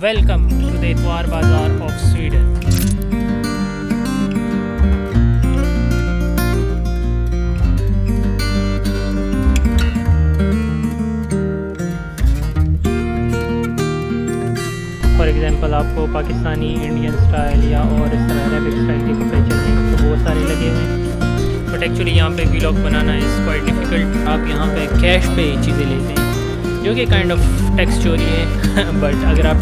Welcome to the Itwar Bazaar of Sweden. For example आपको Pakistani Indian style या और इस तरह अरबिक स्टाइल के कपड़े चाहिए तो वो सारे लगे हुए हैं। बट एक्चुअली यहाँ पे vlog banana is quite difficult. आप यहाँ पे कैश पे चीज़ें लेते हैं जो कि काइंड ऑफ टैक्स चोरी है बट अगर आप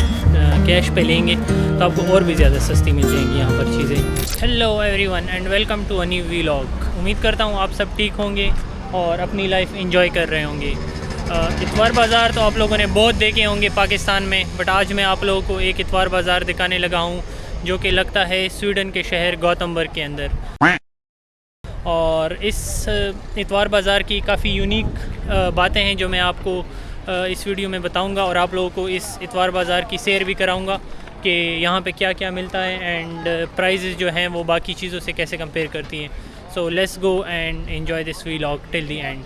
कैश पे लेंगे तो आपको और भी ज़्यादा सस्ती मिल जाएंगी यहाँ पर चीज़ें। Hello everyone and welcome to a new vlog. उम्मीद करता हूँ आप सब ठीक होंगे और अपनी लाइफ एंजॉय कर रहे होंगे। इतवार बाज़ार तो आप लोगों ने बहुत देखे होंगे पाकिस्तान में, बट आज मैं आप लोगों को एक इतवार बाज़ार दिखाने लगा हूँ जो कि लगता है स्वीडन के शहर गौतमबर्ग के अंदर। और इस इतवार बाज़ार की काफ़ी यूनिक बातें हैं जो मैं आपको इस वीडियो में बताऊंगा और आप लोगों को इस इतवार बाज़ार की सैर भी कराऊंगा कि यहाँ पे क्या क्या मिलता है एंड प्राइजेज़ जो हैं वो बाकी चीज़ों से कैसे कंपेयर करती हैं। So let's go and enjoy this vlog till the end.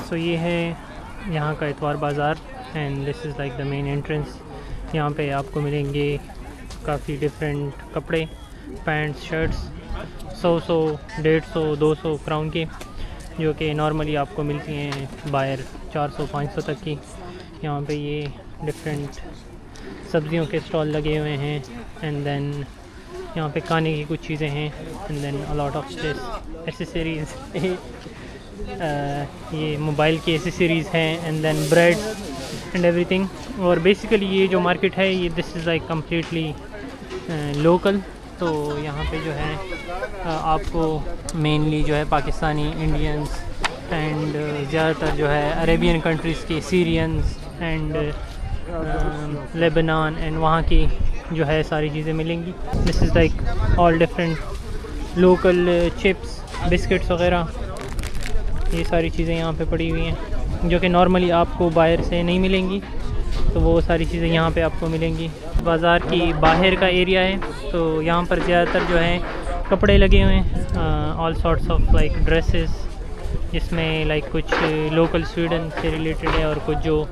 So ये है यहाँ का इतवार बाज़ार and this is like the main entrance. यहाँ पे आपको मिलेंगे काफ़ी डिफरेंट कपड़े, पैंट्स, शर्ट्स 100, 150, 200 क्राउन के, जो कि नॉर्मली आपको मिलती हैं बाहर 400, 500 तक की। यहाँ पे ये डिफरेंट सब्जियों के स्टॉल लगे हुए हैं एंड देन यहाँ पे खाने की कुछ चीज़ें हैं and then a lot of this accessories ये मोबाइल की एसेसरीज़ हैं and then bread and everything. और बेसिकली ये जो मार्केट है ये this is like completely local. तो यहाँ पे जो है आपको मेनली जो है पाकिस्तानी, इंडियंस एंड ज़्यादातर जो है अरेबियन कंट्रीज़ के, सीरियंस एंड लेबनान एंड वहाँ की जो है सारी चीज़ें मिलेंगी। This is like all different local chips, biscuits वगैरह, ये सारी चीज़ें यहाँ पे पड़ी हुई हैं जो कि नॉर्मली आपको बाहर से नहीं मिलेंगी। तो वो सारी चीज़ें यहाँ पे आपको मिलेंगी। बाज़ार की बाहर का एरिया है तो यहाँ पर ज़्यादातर जो है कपड़े लगे हुए हैं, all sorts of like dresses, जिसमें लाइक कुछ लोकल स्वीडन से रिलेटेड है और कुछ जो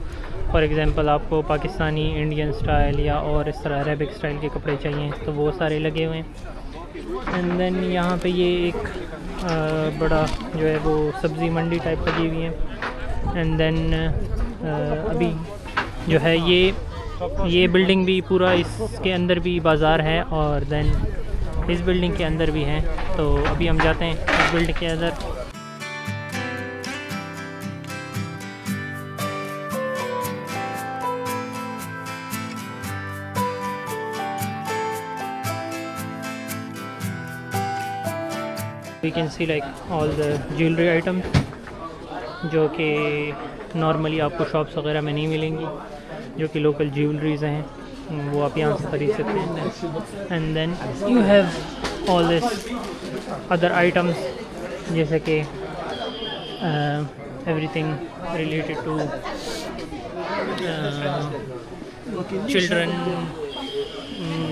फॉर एग्ज़ाम्पल आपको पाकिस्तानी इंडियन स्टाइल या और इस तरह अरेबिक स्टाइल के कपड़े चाहिए तो वो सारे लगे हुए हैं। एंड देन यहाँ पे ये एक बड़ा जो है वो सब्ज़ी मंडी टाइप लगी हुई है। एंड देन अभी जो है ये बिल्डिंग भी पूरा, इसके अंदर भी बाज़ार है और देन इस बिल्डिंग के अंदर भी है। तो अभी हम जाते हैं इस बिल्डिंग के अंदर। We can see like all the jewelry items जो कि नॉर्मली आपको शॉप्स वगैरह में नहीं मिलेंगी, जो कि लोकल ज्वेलरीज़ हैं वो आप यहाँ से ख़रीद सकते हैं। And then you have all this other items जैसे कि everything related to children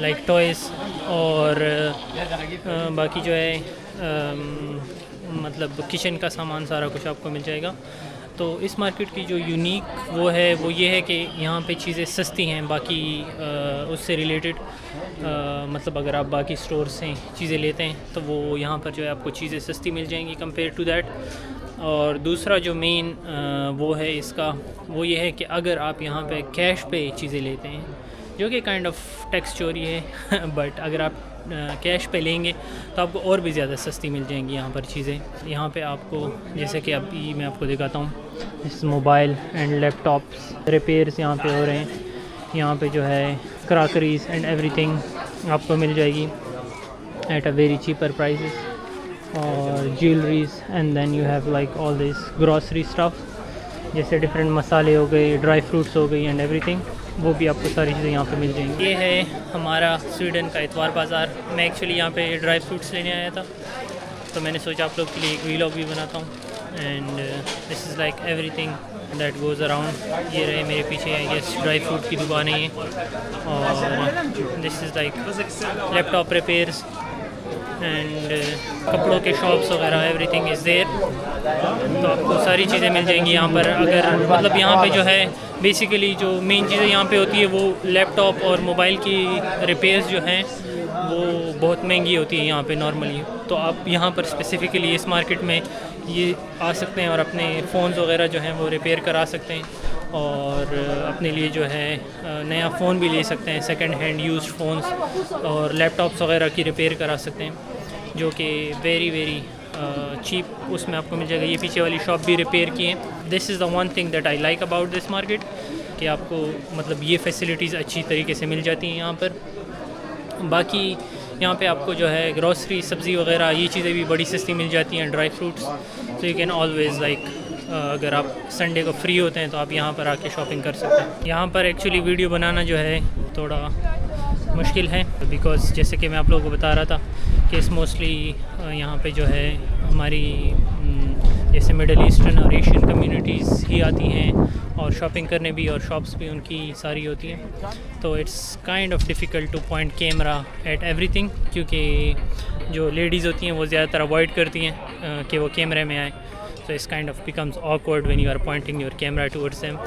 like toys और बाकी जो है मतलब किचन का सामान सारा कुछ आपको मिल जाएगा। तो इस मार्केट की जो यूनिक वो ये है कि यहाँ पे चीज़ें सस्ती हैं बाकी उससे रिलेटेड। मतलब अगर आप बाकी स्टोर से चीज़ें लेते हैं तो वो यहाँ पर जो है आपको चीज़ें सस्ती मिल जाएंगी कंपेयर टू दैट। और दूसरा जो मेन वो है इसका वो ये है कि अगर आप यहाँ पे कैश पे चीज़ें लेते हैं जो कि काइंड ऑफ टैक्स चोरी है बट अगर आप कैश पे लेंगे तो आपको और भी ज़्यादा सस्ती मिल जाएंगी यहाँ पर चीज़ें। यहाँ पे आपको जैसे कि अभी मैं आपको दिखाता हूँ, इस मोबाइल एंड लैपटॉप्स रिपेयर्स यहाँ पे हो रहे हैं। यहाँ पे जो है क्रॉकरीज एंड एवरीथिंग आपको मिल जाएगी at a very cheaper prices. और jewelleries and then you have like all this grocery stuff जैसे डिफरेंट मसाले हो गए, ड्राई फ्रूट्स हो गई एंड एवरीथिंग, वो भी आपको सारी चीज़ें यहाँ पे मिल जाएंगी। ये है हमारा स्वीडन का इतवार बाज़ार। मैं एक्चुअली यहाँ पे ड्राई फ्रूट्स लेने आया था तो मैंने सोचा आप लोग के लिए एक व्लॉग भी बनाता हूँ। And this is like everything that goes around. ये रहे मेरे पीछे आई गेस ड्राई फ्रूट की दुकानें हैं, और this is like laptop repairs and कपड़ों के शॉप्स वगैरह, एवरीथिंग इज़ देयर। तो आपको सारी चीज़ें मिल जाएंगी यहाँ पर। अगर मतलब यहाँ पे जो है बेसिकली जो मेन चीज़ें यहाँ पे होती है वो लैपटॉप और मोबाइल की रिपेयर्स जो हैं वो बहुत महंगी होती है यहाँ पे नॉर्मली। तो आप यहाँ पर स्पेसिफ़िकली इस मार्केट में ये आ सकते हैं और अपने फ़ोन्स वगैरह जो हैं वो रिपेयर करा सकते हैं, और अपने लिए जो है नया फ़ोन भी ले सकते हैं, सेकंड हैंड यूज्ड फ़ोन्स और लैपटॉप्स वगैरह की रिपेयर करा सकते हैं, जो कि वेरी चीप उसमें आपको मिल जाएगा। ये पीछे वाली शॉप भी रिपेयर की है। This is the one thing that I like about this market, कि आपको मतलब ये फैसिलिटीज़ अच्छी तरीके से मिल जाती हैं यहाँ पर। बाकी यहाँ पे आपको जो है ग्रॉसरी, सब्ज़ी वगैरह ये चीज़ें भी बड़ी सस्ती मिल जाती हैं, ड्राई फ्रूट्स। तो यू कैन ऑलवेज़ लाइक अगर आप संडे को फ्री होते हैं तो आप यहाँ पर आके शॉपिंग कर सकते हैं। यहाँ पर एक्चुअली वीडियो बनाना जो है थोड़ा मुश्किल है, बिकॉज़ जैसे कि मैं आप लोगों को बता रहा था कि मोस्टली यहाँ पे जो है हमारी जैसे मिडल ईस्टर्न और एशियन कम्युनिटीज़ ही आती हैं और शॉपिंग करने भी, और शॉप्स भी उनकी सारी होती हैं। तो it's kind of difficult two point camera at everything, क्योंकि जो लेडीज़ होती हैं वो ज़्यादातर अवॉइड करती हैं कि वो कैमरे में आए। So it's kind of becomes awkward when you are pointing your camera towards them.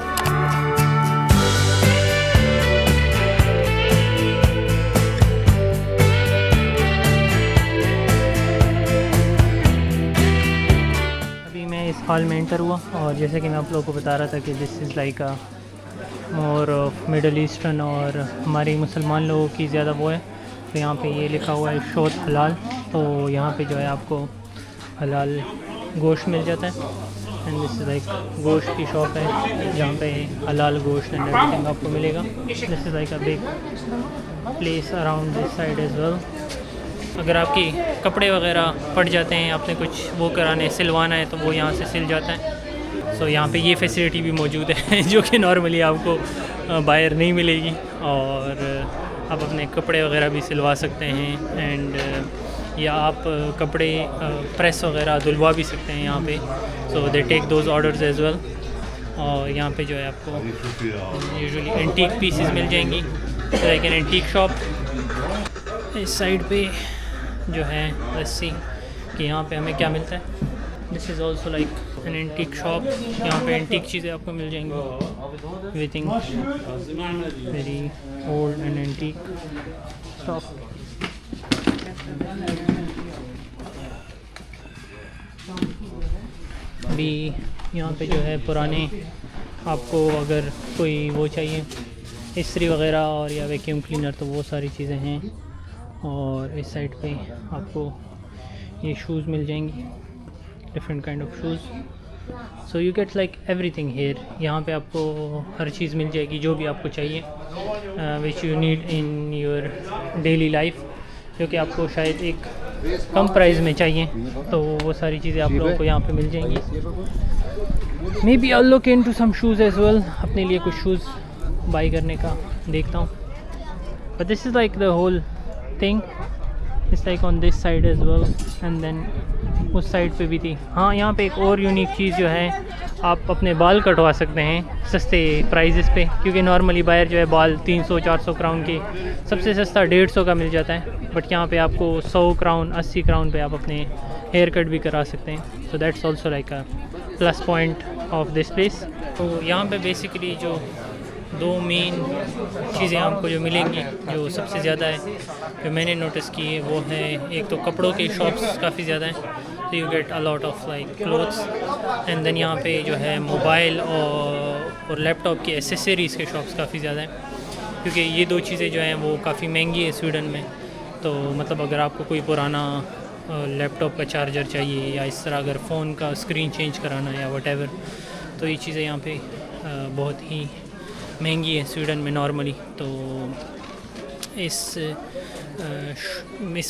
अभी मैं इस हॉल में एंटर हुआ, और जैसे कि मैं आप लोगों को बता रहा था कि this is like a more of middle eastern और हमारे मुसलमान लोगों की ज़्यादा वो है। तो यहाँ पे ये लिखा हुआ है शोध हलाल। तो यहाँ पे जो है आपको हलाल गोश्त मिल जाता है, एंड दिस इज़ लाइक गोश्त की शॉप है जहाँ पे हलाल गोश्त एंड एवरीथिंग आपको मिलेगा। This is like a big place around this side as well. अगर आपकी कपड़े वगैरह फट जाते हैं, आपने कुछ वो कराने सिलवाना है, तो वो यहाँ से सिल जाता है। सो यहाँ पे ये फैसिलिटी भी मौजूद है जो कि नॉर्मली आपको बाहर नहीं मिलेगी, और आप अपने कपड़े वगैरह भी सिलवा सकते हैं, एंड या आप कपड़े प्रेस वगैरह धुलवा भी सकते हैं यहाँ पे। So they take those orders as well. और यहाँ पे जो है आपको यूजुअली एंटीक पीसेस मिल जाएंगी, लाइक एन एंटीक शॉप। इस साइड पे जो है लेट्स सी कि यहाँ पे हमें क्या मिलता है। This is also like an antique shop. यहाँ पे एंटीक चीज़ें आपको मिल जाएंगी, everything very old and antique shop. अभी यहाँ पे जो है पुराने आपको अगर कोई वो चाहिए इस्त्री वगैरह और या वैक्यूम क्लीनर, तो वो सारी चीज़ें हैं। और इस साइड पे आपको ये शूज़ मिल जाएंगी, different kind of shoes. So you get like everything here. यहाँ पे आपको हर चीज़ मिल जाएगी जो भी आपको चाहिए, which you need in your daily life, जो कि आपको शायद एक कम प्राइस में चाहिए। तो वो सारी चीज़ें आप लोगों को यहाँ पे मिल जाएंगी। Maybe I look into some shoes as well, अपने लिए कुछ शूज़ बाई करने का देखता हूँ। But this is like the whole thing, it's like on this side as well, and then उस साइड पे भी थी। हाँ, यहाँ पे एक और यूनिक चीज़ जो है, आप अपने बाल कटवा सकते हैं सस्ते प्राइजेस पे, क्योंकि नॉर्मली बाहर जो है बाल 300-400 क्राउन के, सबसे सस्ता 150 का मिल जाता है। बट यहाँ पे आपको 100 क्राउन 80 क्राउन पे आप अपने हेयर कट भी करा सकते हैं। So that's also like a plus point of this place. तो यहाँ पे बेसिकली जो दो मेन चीज़ें आपको जो मिलेंगी, जो सबसे ज़्यादा है जो मैंने नोटिस की है, वो है एक तो कपड़ों के शॉप्स काफ़ी ज़्यादा हैं, तो you get a lot of like clothes, and then यहाँ पे जो है मोबाइल और लैपटॉप की एसेसरीज़ के शॉप्स काफ़ी ज़्यादा हैं, क्योंकि ये दो चीज़ें जो हैं वो काफ़ी महंगी है स्वीडन में। तो मतलब अगर आपको कोई पुराना लैपटॉप का चार्जर चाहिए, या इस तरह अगर फ़ोन का स्क्रीन चेंज कराना है या वटेवर, तो ये चीज़ें यहाँ पे बहुत ही महंगी है स्वीडन में नॉर्मली। तो इस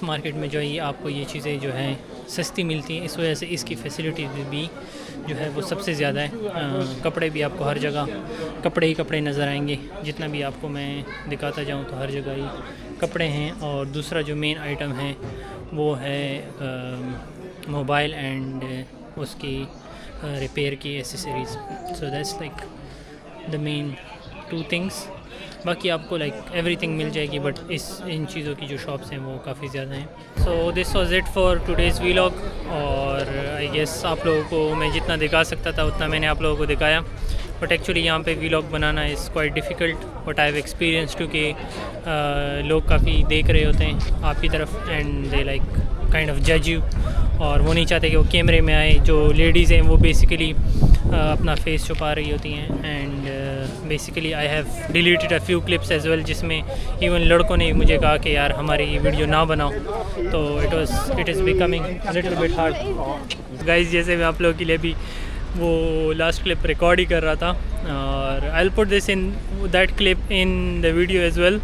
मार्केट में जो है आपको ये चीज़ें जो हैं सस्ती मिलती हैं, इस वजह से इसकी फैसिलिटीज़ भी जो है वो सबसे ज़्यादा है। कपड़े भी आपको हर जगह कपड़े ही कपड़े नज़र आएंगे, जितना भी आपको मैं दिखाता जाऊँ तो हर जगह ही कपड़े हैं। और दूसरा जो मेन आइटम है वो है मोबाइल एंड उसकी रिपेयर की accessories. So that's like the main 2 things. बाकी आपको लाइक एवरीथिंग मिल जाएगी, बट इन चीज़ों की जो शॉप्स हैं वो काफ़ी ज़्यादा हैं. So this was it for today's vlog. और आई गेस आप लोगों को मैं जितना दिखा सकता था उतना मैंने आप लोगों को दिखाया. बट एक्चुअली यहाँ पे वीलॉग बनाना is quite difficult. But I have experience to कि लोग काफ़ी देख रहे होते हैं आपकी तरफ and they like kind of जज यू, और वो नहीं चाहते कि वो कैमरे में आए. जो लेडीज़ हैं वो बेसिकली अपना फेस छुपा रही होती हैं. And basically I have deleted a few clips as well, जिसमें इवन लड़कों ने मुझे कहा कि यार हमारी वीडियो ना बनाओ. तो it is becoming little bit hard. Guys, जैसे मैं आप लोगों के लिए भी वो लास्ट क्लिप रिकॉर्ड ही कर रहा था, और I will put this in that clip in the video as well.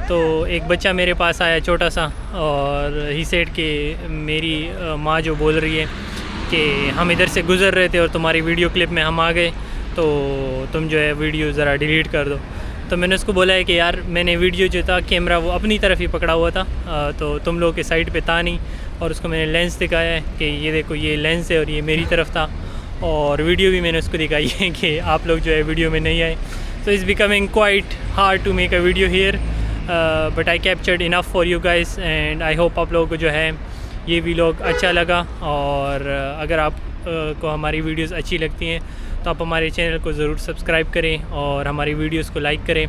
तो एक बच्चा मेरे पास आया छोटा सा, और ही सेड कि मेरी माँ जो बोल रही है कि हम इधर से गुज़र रहे थे और तुम्हारी वीडियो क्लिप में हम आ गए, तो तुम जो है वीडियो ज़रा डिलीट कर दो. तो मैंने उसको बोला है कि यार मैंने वीडियो जो था कैमरा वो अपनी तरफ ही पकड़ा हुआ था, तो तुम लोग के साइड पे था नहीं. और उसको मैंने लेंस दिखाया है कि ये देखो ये लेंस है और ये मेरी तरफ था, और वीडियो भी मैंने उसको दिखाई है कि आप लोग जो है वीडियो में नहीं आए. So it's becoming quite hard to make a video here, but I captured enough for you guys. And I hope आप लोगों को जो है ये वीलॉग अच्छा लगा. और अगर आप को हमारी वीडियोस अच्छी लगती हैं तो आप हमारे चैनल को ज़रूर सब्सक्राइब करें और हमारी वीडियोस को लाइक करें.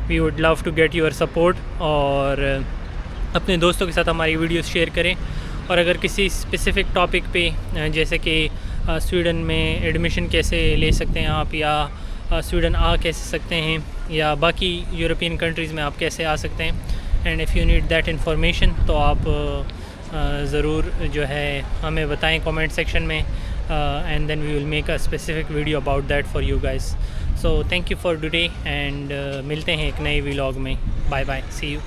We would love to get your support. और अपने दोस्तों के साथ हमारी वीडियोस शेयर करें. और अगर किसी स्पेसिफ़िक टॉपिक पे जैसे कि स्वीडन में एडमिशन कैसे ले सकते हैं आप, या स्वीडन आ कैसे सकते हैं, या बाकी यूरोपियन कंट्रीज़ में आप कैसे आ सकते हैं, and if you need that information तो आप ज़रूर जो है हमें बताएं कमेंट सेक्शन में, and then we will make a specific video about that for you guys. So thank you for today, and मिलते हैं एक नए व्लॉग में. Bye bye, see you.